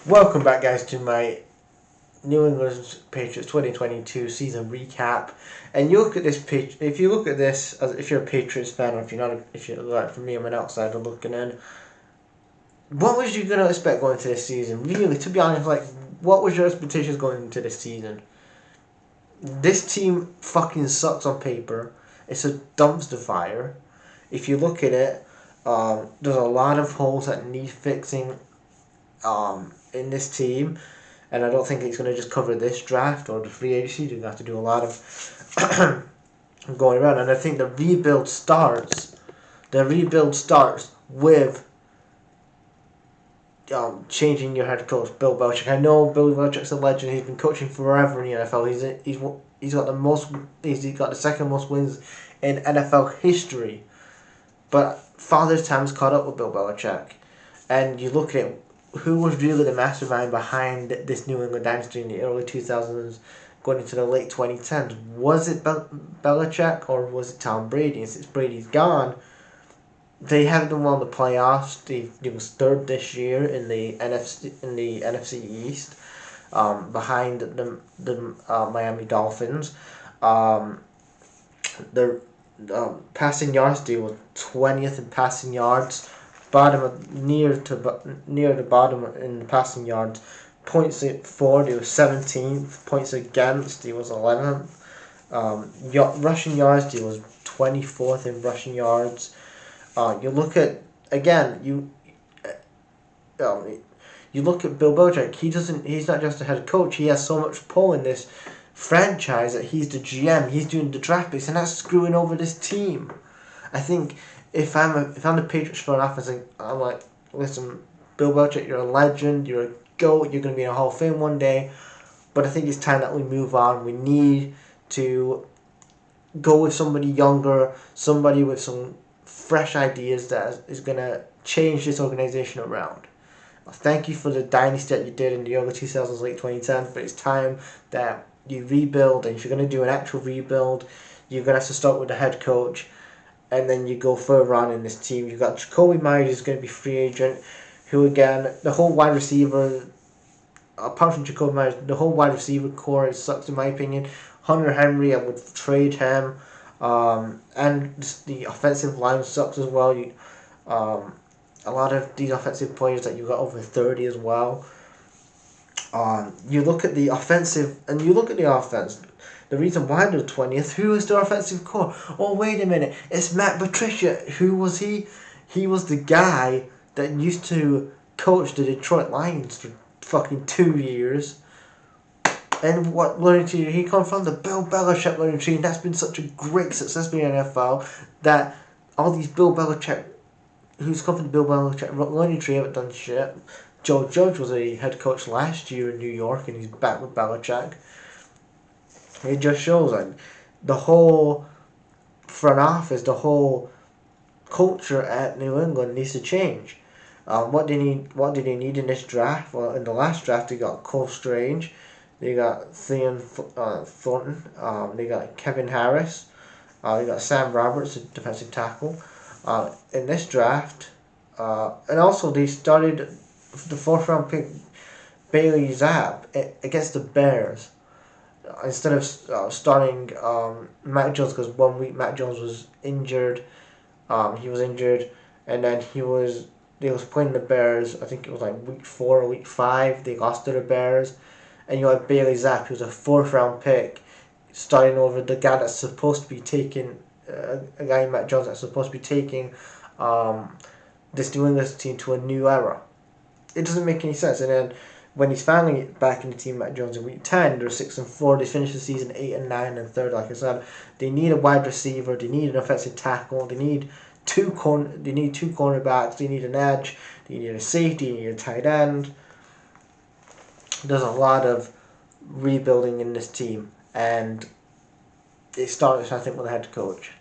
Welcome back, guys, to my New England Patriots 2022 season recap. And you look at this page. If you look at this, if you're a Patriots fan, or if you're not, if you're like for me, I'm an outsider looking in. What was you gonna expect going into this season? Really, to be honest, what was your expectations going into this season? This team fucking sucks on paper. It's a dumpster fire. If you look at it, there's a lot of holes that need fixing. In this team, and I don't think it's going to just cover this draft or the free agency. You're going to have to do a lot of going around, and I think the rebuild starts. The rebuild starts with changing your head coach, Bill Belichick. I know Bill Belichick's a legend. He's been coaching forever in the NFL. He's got the most. He's got the second most wins in NFL history. But Father Time's caught up with Bill Belichick, and you look at it. Who was really the mastermind behind this New England dynasty in the early 2000s, going into the late 2010s? Was it Belichick or was it Tom Brady? And since Brady's gone, they haven't won the playoffs. They was third this year in the NFC East, behind the Miami Dolphins. The passing yards, they were 20th in passing yards. Near the bottom in the passing yards. Points for, he was 17th. Points against, he was 11th. Rushing yards, he was 24th in rushing yards. You look at again, you look at Bill Belichick. He's not just a head coach. He has so much pull in this franchise that he's the GM. He's doing the draft picks, and that's screwing over this team. I think. If I'm the Patriots front office, I'm like, listen, Bill Belichick, you're a legend, you're a GOAT, you're going to be in a Hall of Fame one day, but I think it's time that we move on. We need to go with somebody younger, somebody with some fresh ideas that is going to change this organization around. Thank you for the dynasty that you did in the early 2000s, late 2010s, but it's time that you rebuild, and if you're going to do an actual rebuild, you're going to have to start with the head coach. And then you go further on in this team. You've got Jacoby Myers, who's going to be free agent, who again, the whole wide receiver, apart from Jacoby Myers, the whole wide receiver core sucks in my opinion. Hunter Henry, I would trade him. And the offensive line sucks as well. A lot of these offensive players that you got over 30 as well. You look at the offensive, and you look at the offense. The reason why they're 20th, who is their offensive core? Oh, wait a minute, it's Matt Patricia. Who was he? He was the guy that used to coach the Detroit Lions for fucking 2 years. And what learning tree did he come from? The Bill Belichick learning tree, and that's been such a great success in the NFL that all these Bill Belichick, who's come from the Bill Belichick learning tree, haven't done shit. Joe Judge was a head coach last year in New York, and he's back with Belichick. It just shows the whole front office, the whole culture at New England needs to change. What did they need in this draft? Well, in the last draft, they got Cole Strange, they got Theon Thornton, they got Kevin Harris, they got Sam Roberts, a defensive tackle. In this draft, and also they started the 4th round pick Bailey Zapp against the Bears. Instead of starting Mac Jones, because 1 week Mac Jones was injured, he was injured, and then they was playing the Bears. I think it was like week 4 or week 5. They lost to the Bears, and you had Bailey Zapp, who's a 4th round pick, starting over the guy that's supposed to be taking a guy Mac Jones that's supposed to be taking this New England team to a new era. It doesn't make any sense, and then. When he's finally back in the team, Mac Jones in week 10, they're 6-4. They finished the season 8-9 and third. Like I said, they need a wide receiver. They need an offensive tackle. They need two cornerbacks. They need an edge. They need a safety. They need a tight end. There's a lot of rebuilding in this team, and it starts, I think, with the head coach.